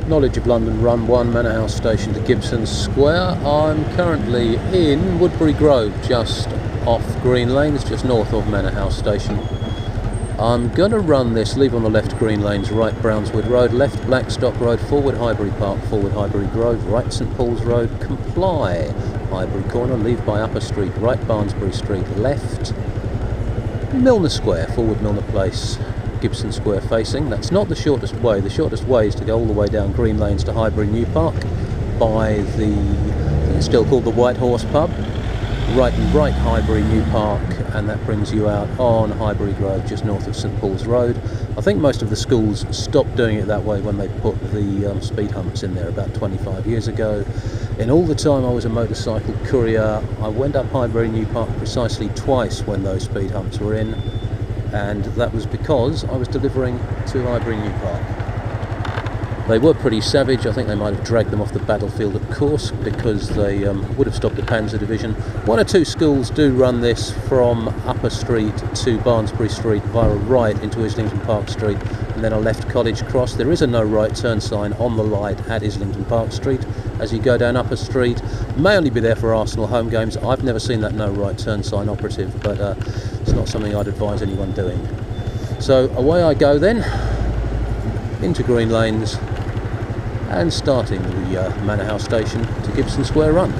Knowledge of London, Run 1, Manor House Station to Gibson Square. I'm currently in Woodbury Grove, just off Green Lanes, just north of Manor House Station. I'm going to run this, leave on the left Green Lanes, right Brownswood Road, left Blackstock Road, forward Highbury Park, forward Highbury Grove, right St Paul's Road, comply, Highbury Corner, leave by Upper Street, right Barnsbury Street, left Milner Square, forward Milner Place, Gibson Square facing. That's not the shortest way. The shortest way is to go all the way down Green Lanes to Highbury New Park by the, it's still called the White Horse Pub. Right Highbury New Park, and that brings you out on Highbury Grove just north of St Paul's Road. I think most of the schools stopped doing it that way when they put the speed humps in there about 25 years ago. In all the time I was a motorcycle courier, I went up Highbury New Park precisely twice when those speed humps were in, and that was because I was delivering to Highbury New Park. They were pretty savage. I think they might have dragged them off the battlefield at Kursk because they would have stopped the Panzer Division. One or two schools do run this from Upper Street to Barnsbury Street via a right into Islington Park Street and then a left College Cross. There is a no right turn sign on the light at Islington Park Street as you go down Upper Street. It may only be there for Arsenal home games. I've never seen that no right turn sign operative, but it's not something I'd advise anyone doing. So away I go then, into Green Lanes, and starting the Manor House Station to Gibson Square Run.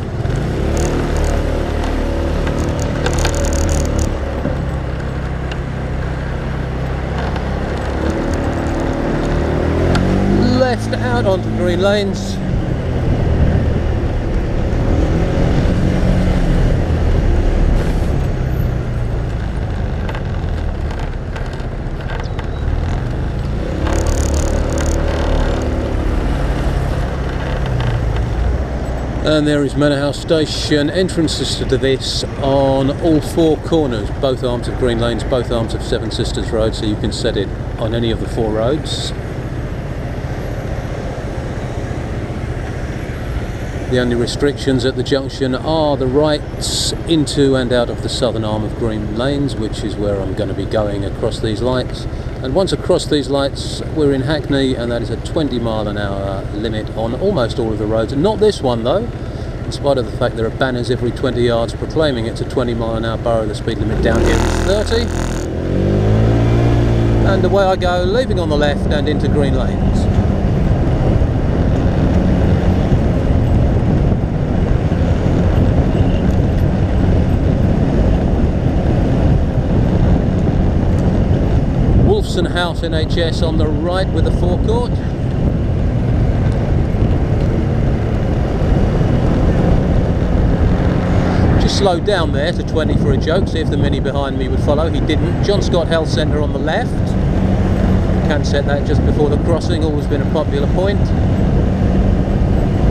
Left out onto Green Lanes. And there is Manor House Station. Entrances to this on all four corners, both arms of Green Lanes, both arms of Seven Sisters Road, so you can set it on any of the four roads. The only restrictions at the junction are the rights into and out of the southern arm of Green Lanes, which is where I'm going to be going across these lights. And once across these lights, we're in Hackney, and that is a 20-mile-an-hour limit on almost all of the roads. Not this one, though, in spite of the fact there are banners every 20 yards proclaiming it's a 20-mile-an-hour borough. The speed limit down here is 30. And away I go, leaving on the left and into Green Lanes. House NHS on the right with a forecourt. Just slowed down there to 20 for a joke, see if the Mini behind me would follow. He didn't. John Scott Health Centre on the left. Can set that just before the crossing, always been a popular point.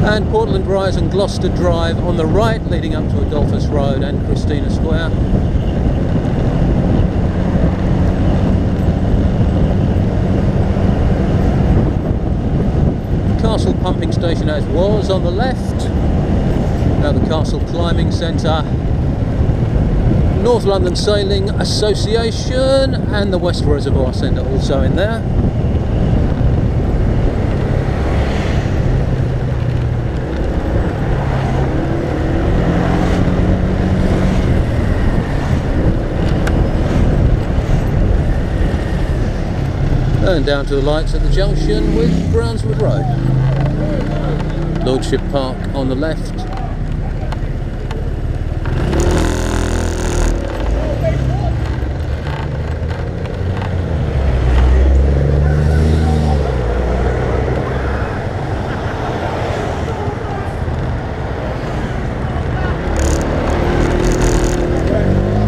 And Portland Rise and Gloucester Drive on the right, leading up to Adolphus Road and Christina Square. Castle Pumping Station as was on the left. Now the Castle Climbing Centre, North London Sailing Association, and the West Reservoir Centre also in there. And down to the lights at the junction with Brownswood Road. Lordship Park on the left.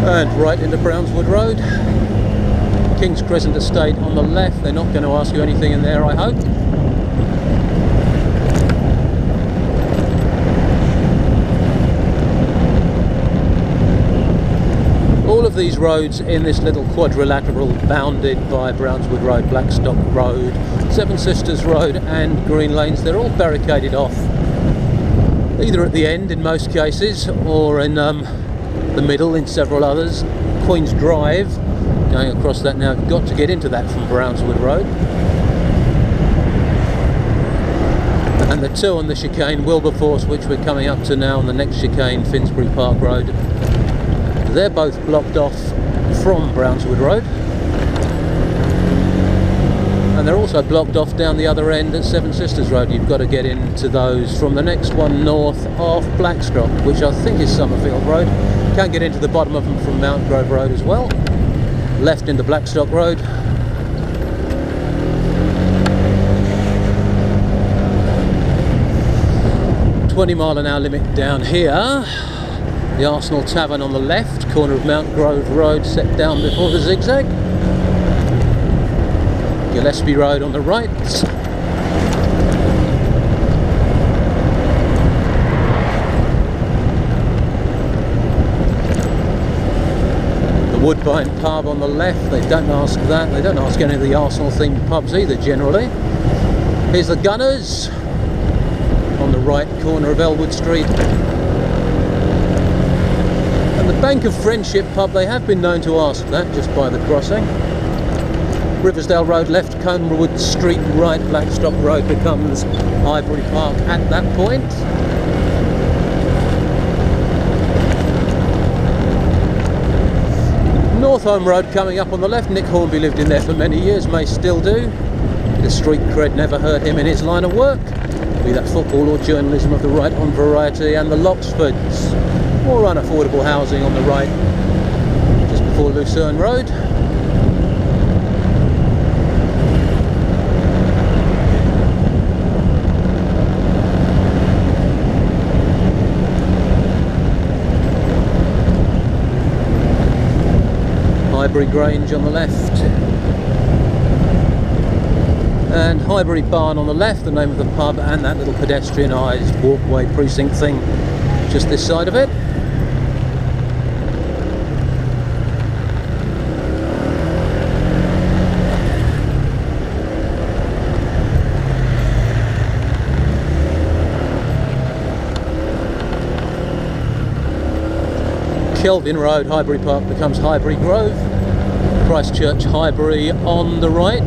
And right into Brownswood Road. King's Crescent Estate on the left. They're not going to ask you anything in there, I hope. All of these roads in this little quadrilateral bounded by Brownswood Road, Blackstock Road, Seven Sisters Road and Green Lanes, they're all barricaded off, either at the end in most cases or in the middle in several others. Queen's Drive, going across that now, you've got to get into that from Brownswood Road. And the two on the chicane, Wilberforce, which we're coming up to now, and the next chicane, Finsbury Park Road, they're both blocked off from Brownswood Road. And they're also blocked off down the other end at Seven Sisters Road. You've got to get into those from the next one north of Blackstock, which I think is Summerfield Road. Can't get into the bottom of them from Mount Grove Road as well. Left into Blackstock Road. £20-mile-an-hour limit down here. The Arsenal Tavern on the left, corner of Mount Grove Road, set down before the zigzag. Gillespie Road on the right. The Woodbine pub on the left. They don't ask that. They don't ask any of the Arsenal themed pubs either generally. Here's the Gunners on the right corner of Elwood Street. And the Bank of Friendship pub, they have been known to ask that just by the crossing. Riversdale Road left, Conewood Street right, Blackstock Road becomes Highbury Park at that point. Northholme Road coming up on the left. Nick Hornby lived in there for many years, may still do. The street cred never hurt him in his line of work, be that football or journalism of the right on Variety. And the Loxfords, more unaffordable housing on the right, just before Lucerne Road. Highbury Grange on the left, and Highbury Barn on the left, the name of the pub, and that little pedestrianised walkway precinct thing just this side of it. Kelvin Road, Highbury Park becomes Highbury Grove. Christchurch Highbury on the right.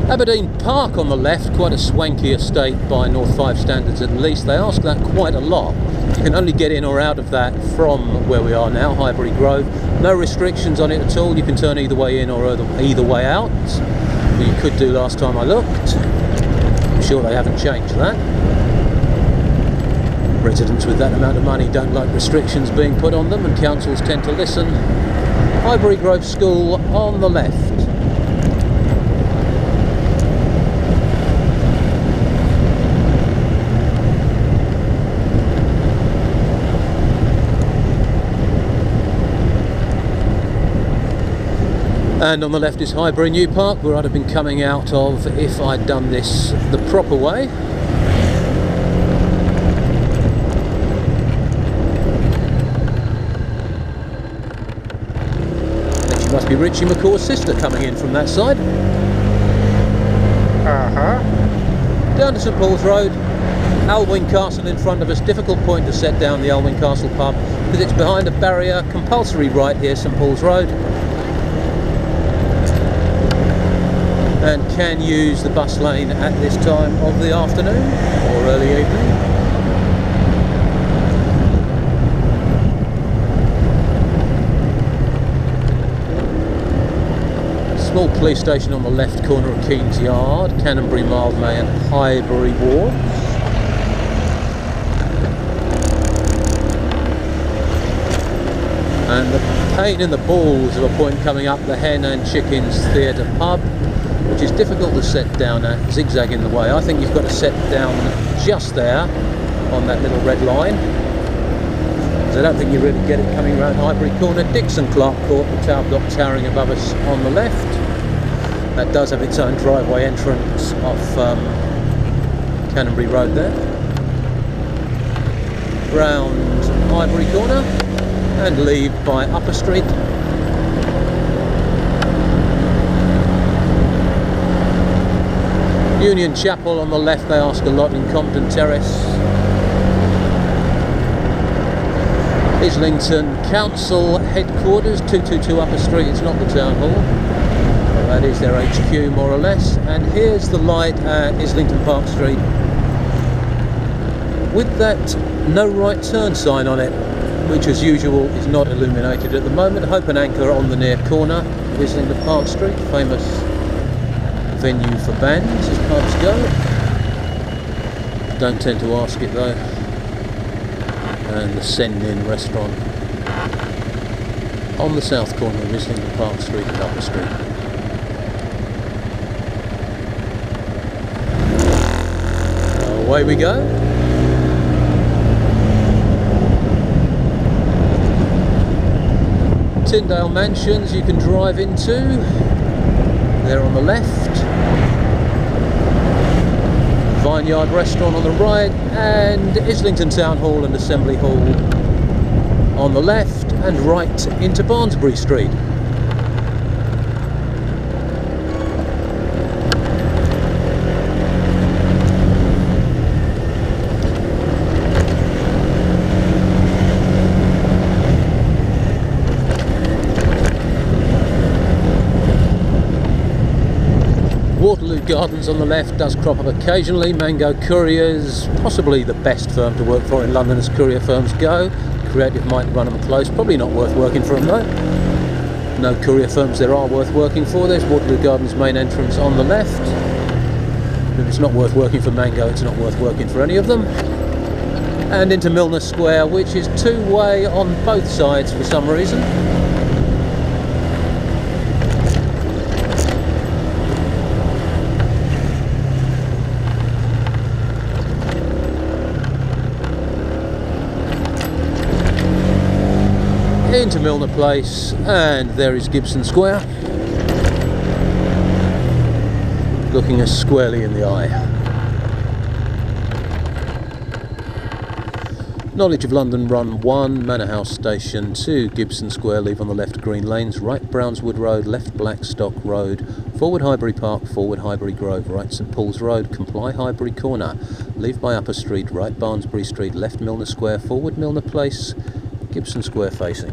Aberdeen Park on the left, quite a swanky estate by North 5 standards at least. They ask that quite a lot. You can only get in or out of that from where we are now, Highbury Grove. No restrictions on it at all. You can turn either way in or either way out. You could do last time I looked. I'm sure they haven't changed that. Residents with that amount of money don't like restrictions being put on them, and councils tend to listen. Highbury Grove School on the left. And on the left is Highbury New Park, where I'd have been coming out of if I'd done this the proper way. And she must be Richie McCaw's sister coming in from that side. Down to St Paul's Road, Alwyn Castle in front of us. Difficult point to set down the Alwyn Castle pub because it's behind a barrier. Compulsory right here, St Paul's Road. And can use the bus lane at this time of the afternoon or early evening. Small police station on the left corner of Keen's Yard, Canonbury, Mildmay and Highbury wards. And the pain in the balls of a point coming up the Hen and Chickens Theatre pub, which is difficult to set down at, zigzag in the way. I think you've got to set down just there on that little red line, because I don't think you really get it coming around Highbury Corner. Dixon Clark Court, the tower block towering above us on the left. That does have its own driveway entrance off Canonbury Road there. Round Highbury Corner and leave by Upper Street. Union Chapel on the left, they ask a lot in Compton Terrace. Islington Council headquarters, 222 Upper Street. It's not the town hall, but that is their HQ more or less. And here's the light at Islington Park Street with that no right turn sign on it, which as usual is not illuminated at the moment. Hope and Anchor on the near corner of Islington Park Street, famous venue for bands as pubs go. Don't tend to ask it though. And the Send In restaurant on the south corner of Islington Park Street and Upper Street. Away we go. Tyndale Mansions you can drive into, there on the left, Vineyard Restaurant on the right, and Islington Town Hall and Assembly Hall on the left, and right into Barnsbury Street. Waterloo Gardens on the left does crop up occasionally. Mango Couriers, possibly the best firm to work for in London as courier firms go. Creative might run them close, probably not worth working for them though. No courier firms there are worth working for. There's Waterloo Gardens main entrance on the left. If it's not worth working for Mango, it's not worth working for any of them. And into Milner Square, which is two-way on both sides for some reason. Into Milner Place, and there is Gibson Square, looking us squarely in the eye. Knowledge of London Run 1, Manor House Station, 2 Gibson Square, leave on the left Green Lanes, right Brownswood Road, left Blackstock Road, forward Highbury Park, forward Highbury Grove, right St Paul's Road, comply Highbury Corner, leave by Upper Street, right Barnsbury Street, left Milner Square, forward Milner Place, Gibson Square facing.